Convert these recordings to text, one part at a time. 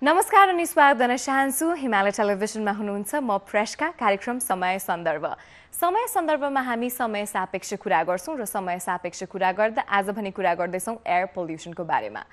नमस्कार अनि स्वागत गर्न चाहन्छु हिमालय टेलिभिजनमा हुनुहुन्छ म प्रेशका कार्यक्रम समय सन्दर्भ समय सन्दर्भमा हामी समय सापेक्ष कुरा गर्छौं र समय सापेक्ष कुरा गर्दा आज भने कुरा गर्दैछौं एयर पोल्युसनको बारेमा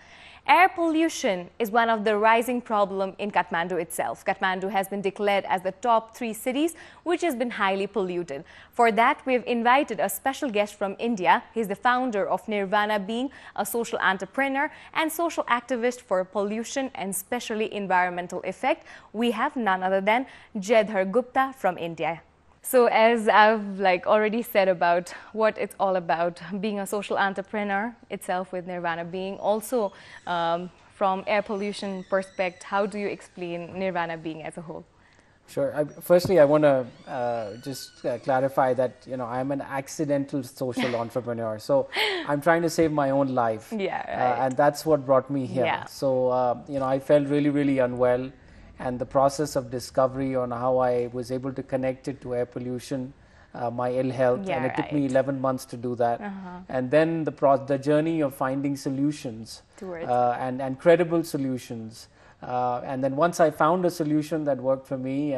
Air pollution is one of the rising problem in Kathmandu itself. Kathmandu has been declared as the top 3 cities which has been highly polluted. For that, we have invited a special guest from India. He is the founder of Nirvana Being, a social entrepreneur and social activist for pollution and especially environmental effect. We have none other than Dhar Gupta from India. So as I've already said about what it's all about, being a social entrepreneur itself with Nirvana Being, also from air pollution perspective, how do you explain Nirvana Being as a whole? Sure. Firstly, I want to just clarify that I'm an accidental social entrepreneur. So I'm trying to save my own life. Yeah, right. And that's what brought me here. Yeah. So I felt really unwell. And the process of discovery on how I was able to connect it to air pollution, my ill health, and it took me 11 months to do that. And then the journey of finding solutions and credible solutions. And then once I found a solution that worked for me,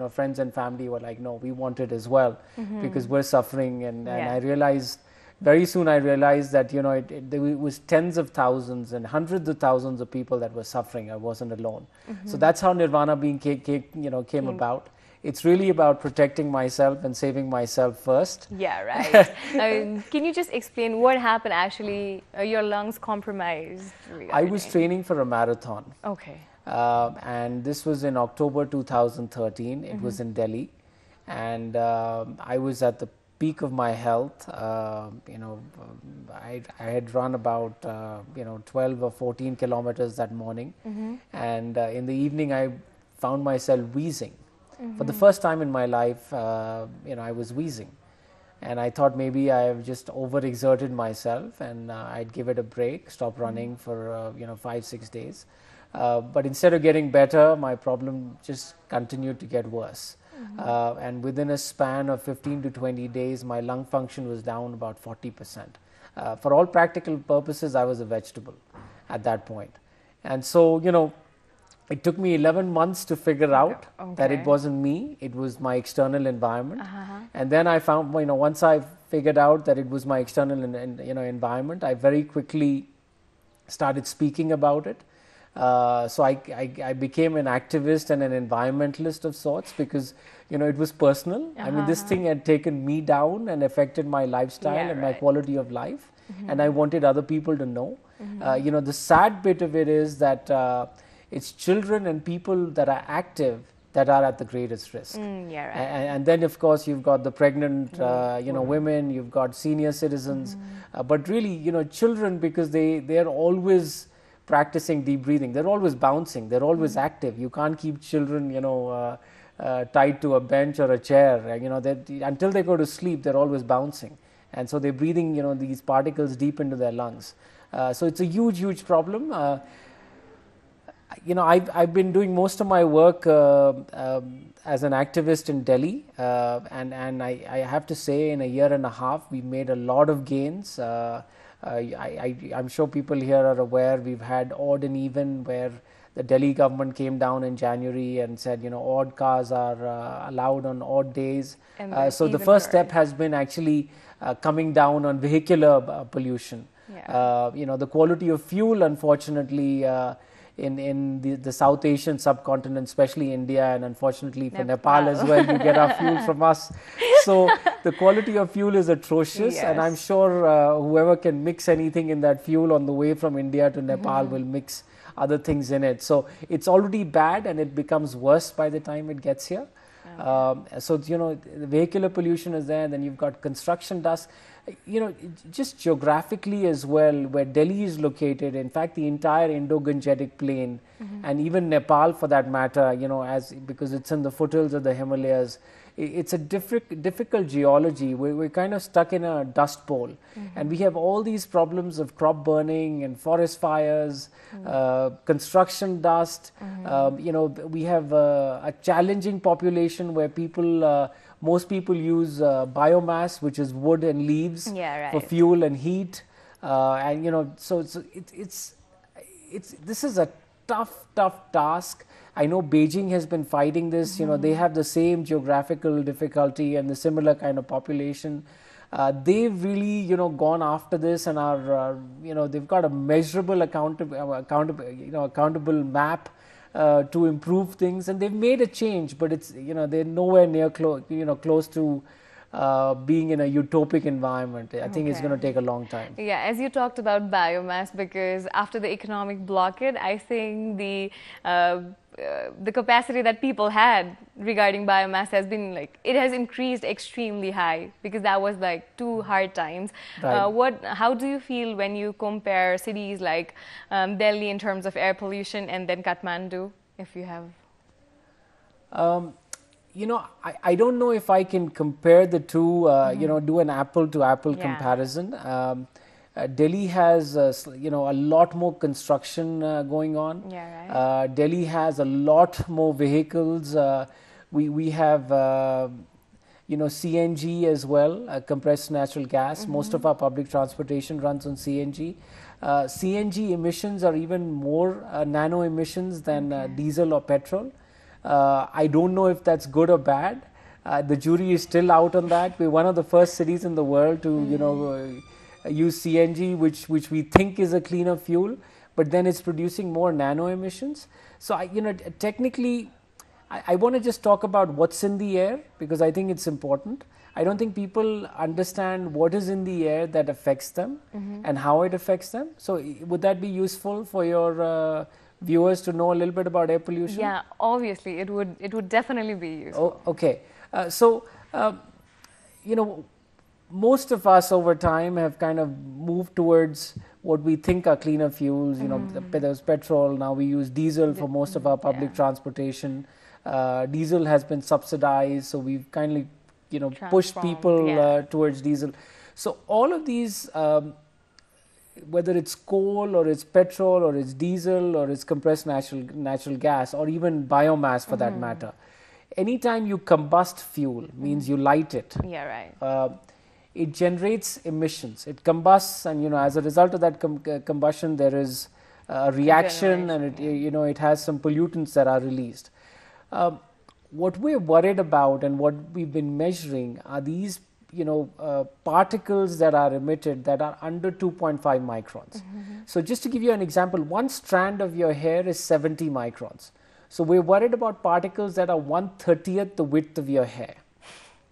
friends and family were like, no, we want it as well because we're suffering. And I realized, very soon I realized that it was tens of thousands and hundreds of thousands of people that were suffering. I wasn't alone. So that's how Nirvana Being came about. It's really about protecting myself and saving myself first. Yeah, right. Can you just explain what happened actually? Your lungs compromised? I was training for a marathon. Okay. And this was in October 2013. It was in Delhi. And I was at the peak of my health. I had run about 12 or 14 kilometers that morning, and in the evening I found myself wheezing. For the first time in my life, I was wheezing, and I thought maybe I have just overexerted myself and I'd give it a break, stop running for 5-6 days. But instead of getting better, my problem just continued to get worse. And within a span of 15 to 20 days, my lung function was down about 40%. For all practical purposes, I was a vegetable at that point. And so, it took me 11 months to figure out that it wasn't me, it was my external environment. And then I found, once I figured out that it was my external environment, I very quickly started speaking about it. So I became an activist and an environmentalist of sorts because it was personal. I mean, this thing had taken me down and affected my lifestyle and my quality of life, and I wanted other people to know. The sad bit of it is that it's children and people that are active that are at the greatest risk. And then of course you've got the pregnant women, you've got senior citizens, but really children, because they're always practicing deep breathing. They're always bouncing. They're always active. You can't keep children, tied to a bench or a chair. Until they go to sleep, they're always bouncing, and so they're breathing, these particles deep into their lungs. So it's a huge problem. I've been doing most of my work as an activist in Delhi, and I have to say, in a year and a half, we made a lot of gains. I'm sure people here are aware we've had odd and even, where the Delhi government came down in January and said, odd cars are allowed on odd days. So the first step has been actually coming down on vehicular pollution. The quality of fuel, unfortunately, in the South Asian subcontinent, especially India, and unfortunately for Nepal as well, we get our fuel from us. So the quality of fuel is atrocious, and I'm sure whoever can mix anything in that fuel on the way from India to Nepal will mix other things in it. So it's already bad, and it becomes worse by the time it gets here. So the vehicular pollution is there, and then you've got construction dust. Just geographically as well, where Delhi is located, in fact the entire Indo-Gangetic plain, and even Nepal for that matter, because it's in the foothills of the Himalayas, it's a difficult geology. We're kind of stuck in a dust bowl, and we have all these problems of crop burning and forest fires, construction dust. We have a challenging population where most people use biomass, which is wood and leaves, for fuel and heat, and so this is a tough task. I know Beijing has been fighting this. You know, they have the same geographical difficulty and the similar kind of population. They've really, you know, gone after this and are, you know, they've got a measurable accountable map to improve things, and they've made a change. But it's, you know, they're nowhere near close to being in a utopic environment. I think it's going to take a long time. Yeah, as you talked about biomass, because after the economic blockade, I think the capacity that people had regarding biomass has been like, it has increased extremely high, because that was like 2 hard times. Right. How do you feel when you compare cities like Delhi in terms of air pollution and then Kathmandu, if you have? You know, I don't know if I can compare the two, you know, do an apple to apple comparison. Delhi has, you know, a lot more construction going on. Yeah, right. Delhi has a lot more vehicles. We have, you know, CNG as well, compressed natural gas. Most of our public transportation runs on CNG. CNG emissions are even more nano emissions than diesel or petrol. I don't know if that's good or bad. The jury is still out on that. We're one of the first cities in the world to, you know, use CNG, which we think is a cleaner fuel, but then it's producing more nano emissions. So, you know, technically, I want to just talk about what's in the air, because I think it's important. I don't think people understand what is in the air that affects them and how it affects them. So, would that be useful for your viewers to know a little bit about air pollution? Yeah, obviously, it would definitely be useful. Oh, okay. You know, most of us over time have kind of moved towards what we think are cleaner fuels. You know, there's petrol, now we use diesel for most of our public transportation. Diesel has been subsidized, so we've kindly, you know, pushed people towards diesel. So all of these, whether it's coal or it's petrol or it's diesel or it's compressed natural gas or even biomass for that matter, anytime you combust fuel, means you light it. Yeah, right. It generates emissions. It combusts, and, you know, as a result of that combustion, there is a reaction, and it, you know, it has some pollutants that are released. What we're worried about and what we've been measuring are these, you know, particles that are emitted that are under 2.5 microns. So just to give you an example, one strand of your hair is 70 microns. So we're worried about particles that are 1/30th the width of your hair.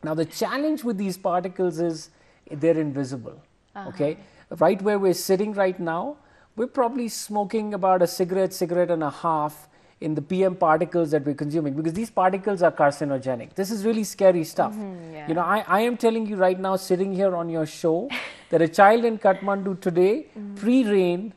Now the challenge with these particles is they're invisible. Okay, right where we're sitting right now, we're probably smoking about a cigarette and a half in the PM particles that we're consuming, because these particles are carcinogenic. This is really scary stuff. You know, I am telling you right now, sitting here on your show, that a child in Kathmandu today, pre-rain,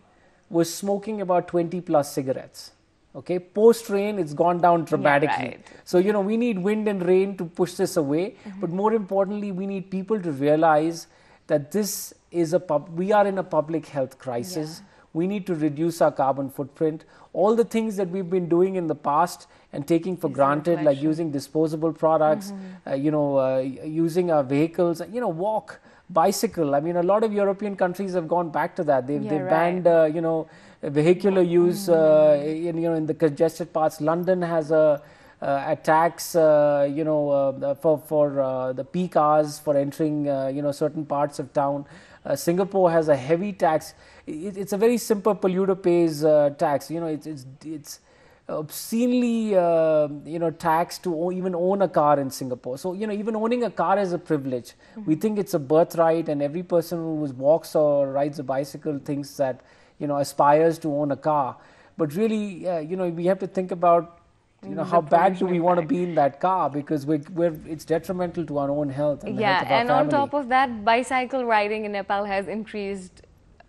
was smoking about 20 plus cigarettes. Okay, post-rain, it's gone down dramatically. Yeah, right. So, you know, we need wind and rain to push this away. But more importantly, we need people to realize that this is we are in a public health crisis. We need to reduce our carbon footprint. All the things that we've been doing in the past and taking for granted, like using disposable products, you know, using our vehicles, you know, walk, bicycle. I mean, a lot of European countries have gone back to that. They've banned, you know, vehicular use in, you know, in the congested parts. London has a tax, you know, for the peak hours for entering, you know, certain parts of town. Singapore has a heavy tax. It's a very simple polluter pays tax. You know, it's obscenely, you know, tax to even own a car in Singapore. So, you know, even owning a car is a privilege. We think it's a birthright, and every person who walks or rides a bicycle thinks that, you know, aspires to own a car. But really, you know, we have to think about, you know, how bad do we want to be in that car, because it's detrimental to our own health and the health of our and family. on top of that, bicycle riding in Nepal has increased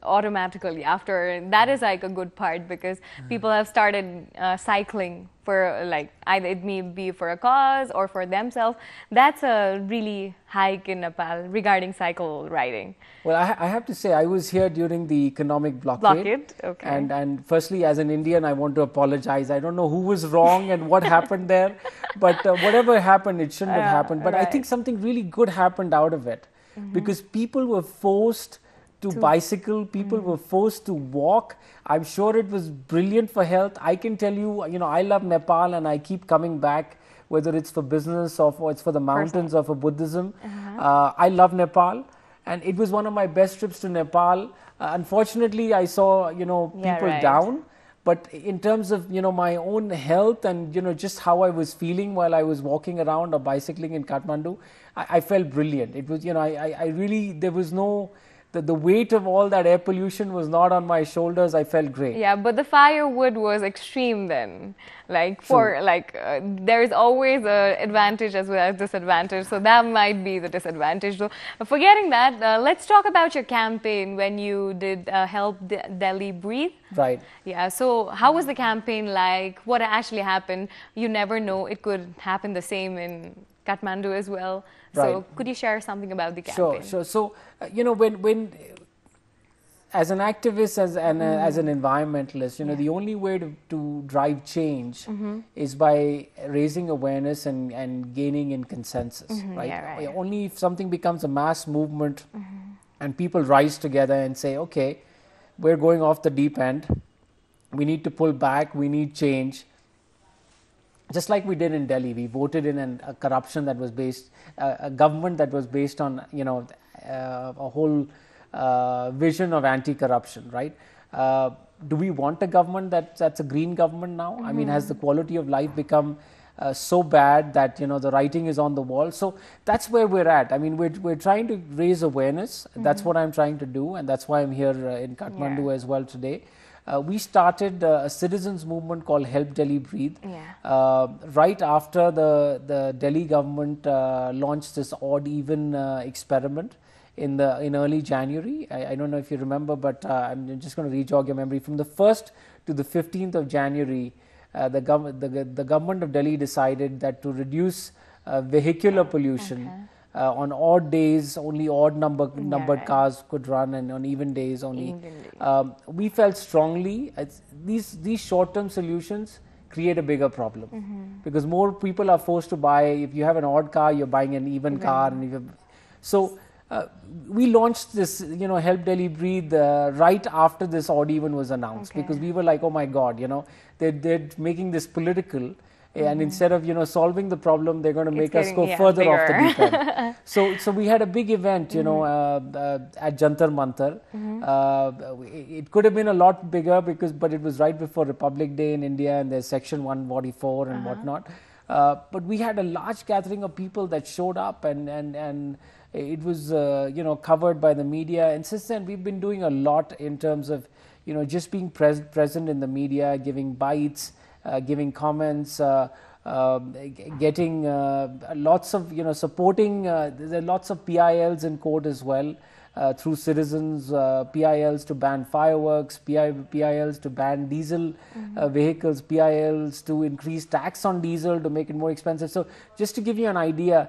automatically after. That is like a good part, because people have started cycling for, like, either it may be for a cause or for themselves. That's a really hike in Nepal regarding cycle riding. Well, I have to say, I was here during the economic blockade. Okay. And firstly, as an Indian, I want to apologize. I don't know who was wrong and what happened there, but whatever happened, it shouldn't have happened. But I think something really good happened out of it, because people were forced to bicycle. People were forced to walk. I'm sure it was brilliant for health. I can tell you, you know, I love Nepal and I keep coming back, whether it's for business or it's for the mountains or for Buddhism. I love Nepal, and it was one of my best trips to Nepal. Unfortunately, I saw, you know, people down. But in terms of, you know, my own health and, you know, just how I was feeling while I was walking around or bicycling in Kathmandu, I felt brilliant. It was, you know, I really, there was no, the weight of all that air pollution was not on my shoulders. I felt great. Yeah, but the firewood was extreme then. Like for there is always a advantage as well as disadvantage. So that might be the disadvantage. So forgetting that, let's talk about your campaign when you did Help Delhi Breathe. Right. Yeah. So how was the campaign like? What actually happened? You never know. It could happen the same in Kathmandu as well. So could you share something about the campaign? Sure. So you know, when as an activist, as an environmentalist, you know, the only way to drive change is by raising awareness and gaining in consensus, right? Yeah, only if something becomes a mass movement and people rise together and say, okay, we're going off the deep end, we need to pull back, we need change. Just like we did in Delhi, we voted in a corruption that was based, a government that was based on, you know, a whole vision of anti-corruption, right? Do we want a government that's a green government now? I mean, has the quality of life become so bad that, you know, the writing is on the wall? So that's where we're at. I mean, we're trying to raise awareness. That's what I'm trying to do, and that's why I'm here in Kathmandu as well today. We started a citizens movement called Help Delhi Breathe. Right after the Delhi government launched this odd-even experiment in early January. I don't know if you remember, but I'm just going to re-jog your memory. From the 1st to the 15th of January, the government of Delhi decided that to reduce vehicular pollution, on odd days, only odd numbered cars could run, and on even days only. We felt strongly these short-term solutions create a bigger problem because more people are forced to buy. If you have an odd car, you're buying an even car, and so we launched this, you know, Help Delhi Breathe right after this odd even was announced because we were like, oh my God, you know, they're making this political. And instead of, you know, solving the problem, they're going to make us go further off the deep end. So we had a big event, you know, at Jantar Mantar. It could have been a lot bigger but it was right before Republic Day in India, and there's Section 144 and whatnot. But we had a large gathering of people that showed up, and it was, you know, covered by the media. And since then, we've been doing a lot in terms of, you know, just being present in the media, giving bites, giving comments, getting lots of, you know, supporting. There are lots of PILs in court as well through citizens, PILs to ban fireworks, PILs to ban diesel vehicles, PILs to increase tax on diesel to make it more expensive. So just to give you an idea,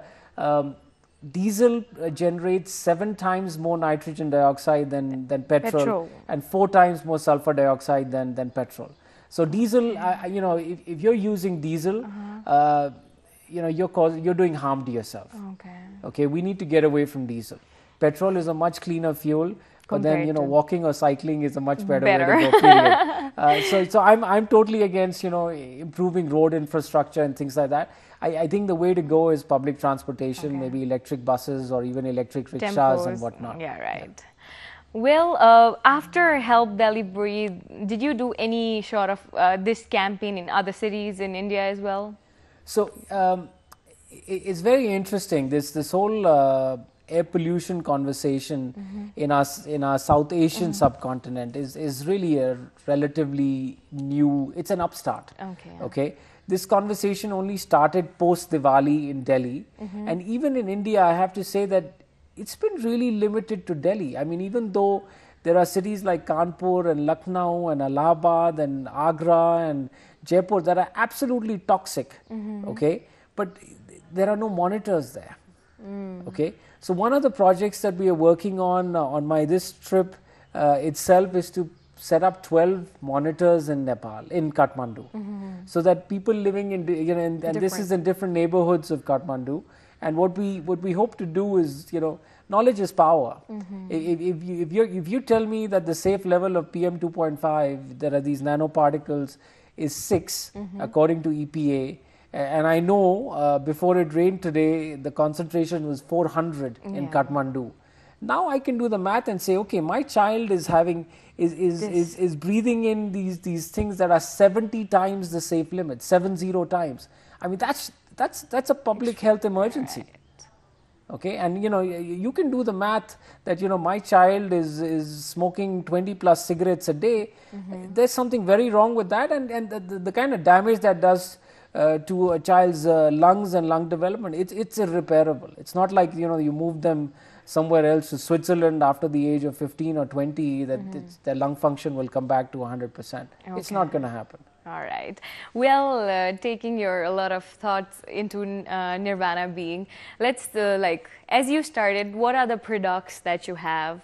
diesel generates 7 times more nitrogen dioxide than petrol, and 4 times more sulfur dioxide than petrol. So diesel, you know, if you're using diesel, you know, you're doing harm to yourself. Okay, we need to get away from diesel. Petrol is a much cleaner fuel, but then, you know, walking or cycling is a much better way to go. Period. So I'm totally against, you know, improving road infrastructure and things like that. I think the way to go is public transportation, maybe electric buses or even electric rickshaws and whatnot. Yeah, right. Well, after Help Delhi Breathe, did you do any sort of this campaign in other cities in India as well? So it's very interesting. This whole air pollution conversation in our South Asian subcontinent is really a relatively new. It's an upstart. Okay. This conversation only started post Diwali in Delhi, and even in India, I have to say that it's been really limited to Delhi. I mean, even though there are cities like Kanpur and Lucknow and Allahabad and Agra and Jaipur that are absolutely toxic, okay, but there are no monitors there, okay. So one of the projects that we are working on this trip itself is to set up 12 monitors in Nepal, in Kathmandu, so that people living in, you know, and this is in different neighborhoods of Kathmandu. And what we hope to do is, you know, knowledge is power. If you tell me that the safe level of PM 2.5, there are these nanoparticles, is 6 according to EPA, and I know before it rained today the concentration was 400 in Kathmandu. Now I can do the math and say, okay, my child is breathing in these things that are 70 times the safe limit, 70 times. I mean, that's a public health emergency. Right. Okay, and you can do the math that my child is smoking 20 plus cigarettes a day. There's something very wrong with that, and the kind of damage that does to a child's lungs and lung development, it's irreparable. It's not like you move them somewhere else to Switzerland after the age of 15 or 20 that their lung function will come back to 100%. It's not going to happen. All right. Well, taking a lot of thoughts into Nirvana Being, let's as you started, what are the products that you have?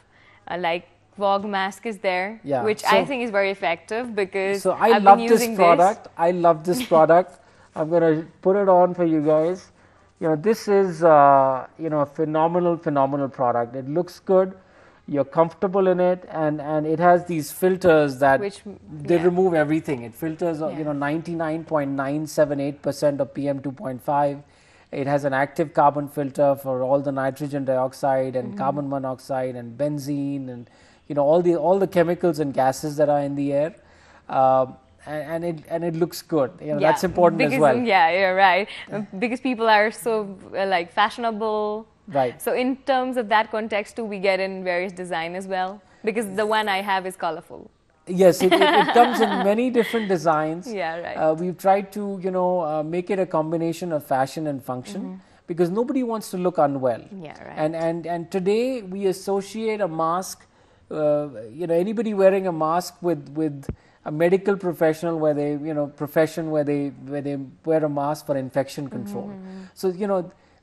Like Vogue mask is there, which I think is very effective because I've been using this. I love this product. I'm going to put it on for you guys. This is a phenomenal product. It looks good. You're comfortable in it, and it has these filters that they remove everything. It filters 99.978% of PM 2.5. It has an active carbon filter for all the nitrogen dioxide and carbon monoxide and benzene and all the chemicals and gases that are in the air. And it looks good. That's important as well. Yeah, you're right. Because people are so fashionable. Right. So in terms of that context too, we get in various design as well. Because the one I have is colorful. Yes, it comes in many different designs. Yeah, right. We've tried to make it a combination of fashion and function because nobody wants to look unwell. Yeah, right. And today we associate a mask. Anybody wearing a mask with a medical professional where they where they wear a mask for infection control. So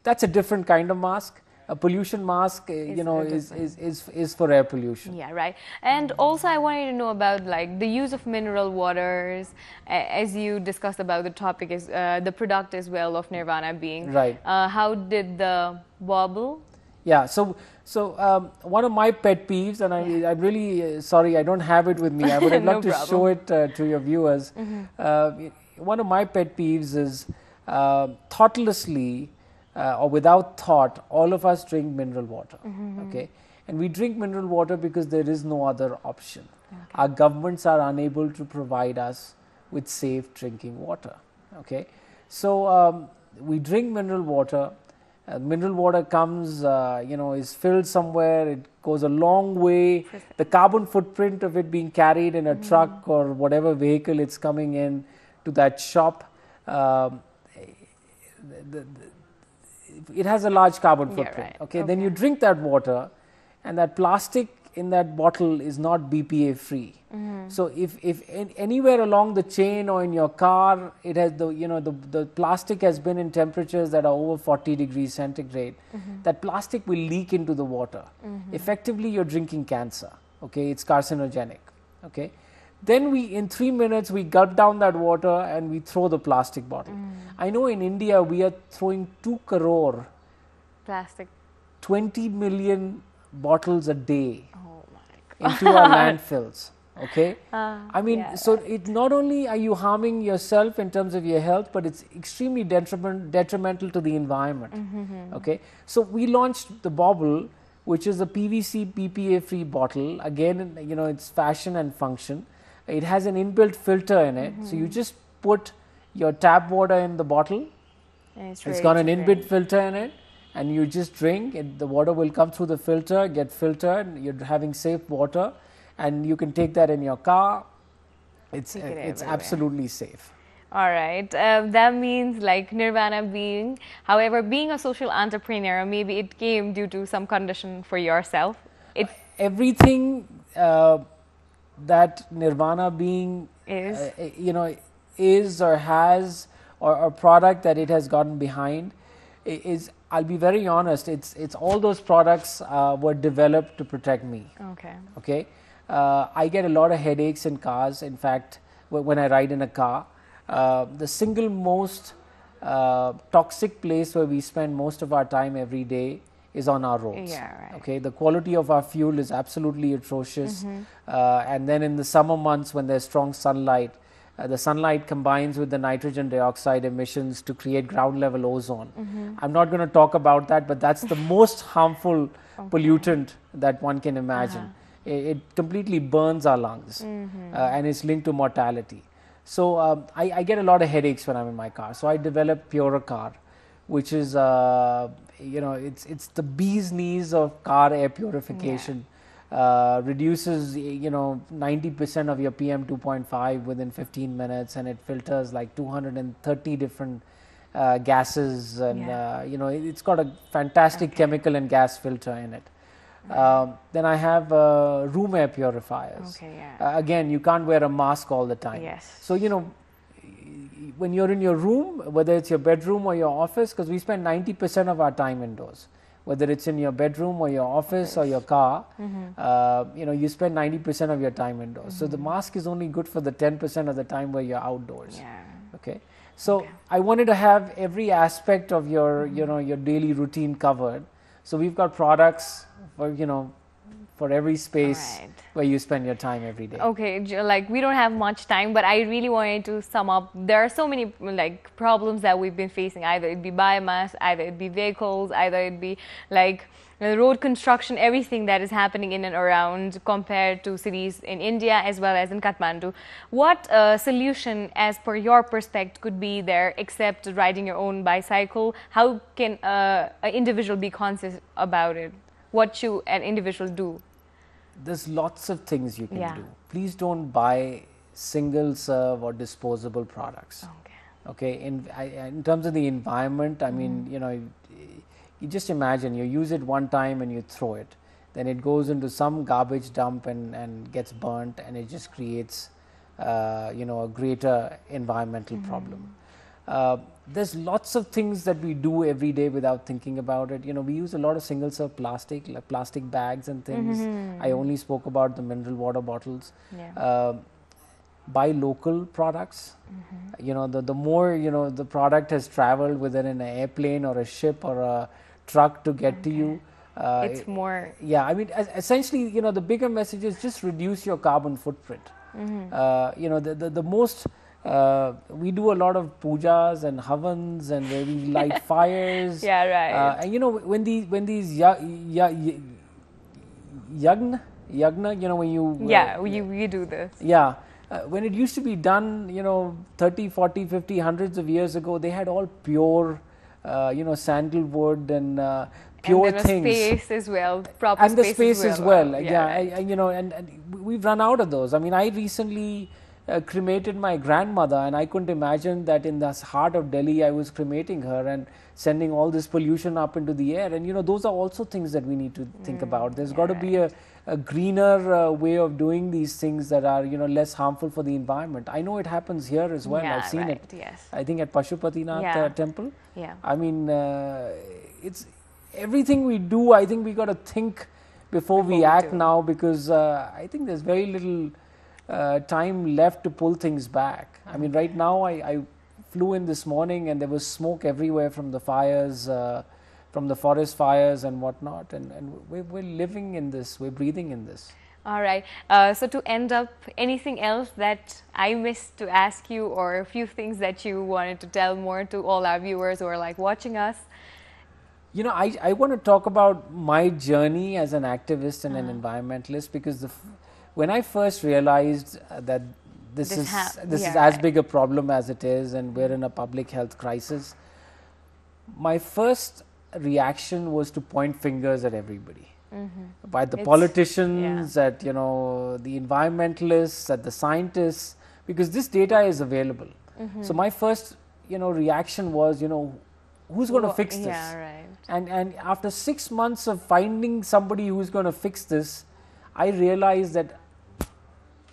that's a different kind of mask. A pollution mask is for air pollution. Yeah, right. And also I wanted to know about the use of mineral waters, as you discussed about the topic is the product as well of Nirvana Being. Right. How did the bobble? Yeah, so one of my pet peeves, and I'm really sorry I don't have it with me. I would have loved to show it to your viewers. One of my pet peeves is thoughtlessly or without thought, all of us drink mineral water. Okay, and we drink mineral water because there is no other option. Our governments are unable to provide us with safe drinking water. Okay, so we drink mineral water. Mineral water comes, is filled somewhere. It goes a long way. The carbon footprint of it being carried in a truck or whatever vehicle it's coming in to that shop, it has a large carbon footprint. Right. Okay, then you drink that water, and that plastic in that bottle is not BPA free. So if anywhere along the chain or in your car, it has the plastic has been in temperatures that are over 40 degrees centigrade, that plastic will leak into the water. Effectively, you're drinking cancer. Okay, it's carcinogenic. Okay, then in 3 minutes we gulp down that water and we throw the plastic bottle. I know in India we are throwing 2 crore plastic 20 million bottles a day my into our landfills. Okay, I mean, so it not only are you harming yourself in terms of your health, but it's extremely detrimental to the environment. Okay, so we launched the Bobble, which is a PVC BPA free bottle. Again, it's fashion and function. It has an inbuilt filter in it, so you just put your tap water in the bottle. It's got an inbuilt filter in it, and you just drink. The water will come through the filter, get filtered. You're having safe water. And you can take that in your car. It's absolutely safe. All right. That means Nirvana Being. However, being a social entrepreneur, maybe it came due to some condition for yourself. Everything that Nirvana Being is or has or a product that it has gotten behind is. I'll be very honest. It's all those products were developed to protect me. Okay. Okay. I get a lot of headaches in cars. In fact, when I ride in a car, the single most toxic place where we spend most of our time every day is on our roads. Yeah, right. Okay, the quality of our fuel is absolutely atrocious. And then in the summer months when there's strong sunlight, the sunlight combines with the nitrogen dioxide emissions to create ground level ozone. I'm not going to talk about that, but that's the most harmful pollutant that one can imagine. It completely burns our lungs and it's linked to mortality. So I get a lot of headaches when I'm in my car. So I developed Puricar, which is it's the bee's knees of car air purification. Reduces 90% of your PM 2.5 within 15 minutes, and it filters like 230 different gases, and it's got a fantastic chemical and gas filter in it. Then I have room air purifiers. Again, you can't wear a mask all the time. So when you're in your room, whether it's your bedroom or your office, because we spend 90% of our time indoors, whether it's in your bedroom or your office or your car, you spend 90% of your time indoors. So the mask is only good for the 10% of the time where you're outdoors. Okay. So I wanted to have every aspect of your, your daily routine covered. So we've got products for every space where you spend your time every day. Okay, like we don't have much time, but I really wanted to sum up. There are so many like problems that we've been facing. Either it be biomass, either it be vehicles, either it be like road construction, everything that is happening in and around compared to cities in India as well as in Kathmandu. What solution, as per your perspective, could be there except riding your own bicycle? How can an individual be conscious about it? What should an individual do? There's lots of things you can do. Please don't buy single serve or disposable products. Okay. In terms of the environment, I mean, you just imagine you use it one time and you throw it, then it goes into some garbage dump and gets burnt, and it just creates a greater environmental problem. There's lots of things that we do every day without thinking about it. We use a lot of single serve plastic, like plastic bags and things. I only spoke about the mineral water bottles. Buy local products. The more the product has traveled, whether in an airplane or a ship or a truck to get to you, it's more. I mean, essentially, the bigger message is just reduce your carbon footprint. The most we do a lot of pujas and havans, and where we light fires. And when these yagna, when you do this. When it used to be done, 30, 40, 50, hundreds of years ago, they had all pure, sandalwood and pure and things. Space as well, proper and the space as well. And we've run out of those. I mean, I recently cremated my grandmother, and I couldn't imagine that in the heart of Delhi I was cremating her and sending all this pollution up into the air. And those are also things that we need to think about. There's got to be a greener way of doing these things that are less harmful for the environment. I know it happens here as well. I've seen it. I think at Pashupatinath temple. I mean, it's everything we do. I think we got to think before we act now, because I think there's very little time left to pull things back. I mean, right now I flew in this morning and there was smoke everywhere from the fires, from the forest fires and whatnot, and we're living in this, we're breathing in this. All right. So to end up, anything else that I missed to ask you, or a few things that you wanted to tell more to all our viewers who are like watching us? I want to talk about my journey as an activist and an environmentalist, because when I first realized that this is as big a problem as it is, and we're in a public health crisis, my first reaction was to point fingers at everybody. By the politicians, at the environmentalists, at the scientists, because this data is available. So my first reaction was, who's going to fix this? And after 6 months of finding somebody who's going to fix this, I realized that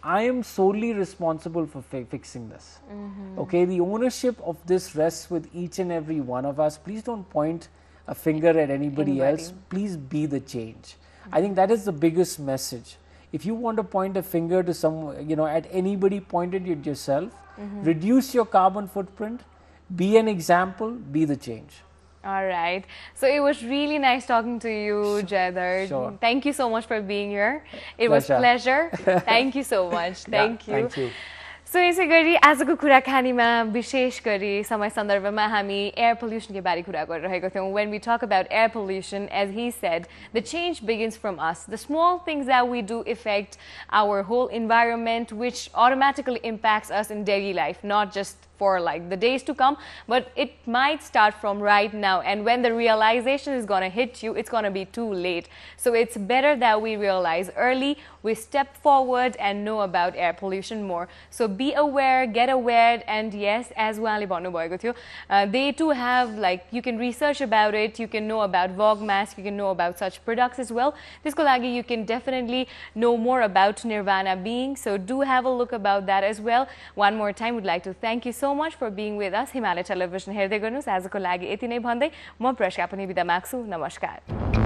I am solely responsible for fixing this. Okay, the ownership of this rests with each and every one of us. Please don't point a finger at anybody else. Please be the change. I think that is the biggest message. If you want to point a finger to at anybody, point it at yourself. Reduce your carbon footprint. Be an example. Be the change. All right. So it was really nice talking to you, Jayadhar. Sure. Thank you so much for being here. It was pleasure. Thank you so much. Thank you. Thank you. सो यसै गरी आजको कुराकानीमा विशेष गरी समय सन्दर्भमा हामी air पोल्युसनकै बारे कुरा गरिरहेको थियौँ. When we talk about air pollution, as he said, the change begins from us. The small things that we do affect our whole environment, which automatically impacts us in daily life, not just for like the days to come, but it might start from right now, and when the realization is going to hit you, it's going to be too late. So it's better that we realize early, we step forward and know about air pollution more. So be aware, get aware, and yes, as उहाँले भन्नुभएको थियो, they too have, like, you can research about it, you can know about Vogue mask, you can know about such products as well. त्यसको लागि you can definitely know more about Nirvana Being, so do have a look about that as well. One more time, would like to thank you so much for being with us. Himalaya Television हेर्दै गर्नुस्. आजको लागि यति नै भन्दै म प्रश्का पनि बिदा माग्छु. नमस्कार.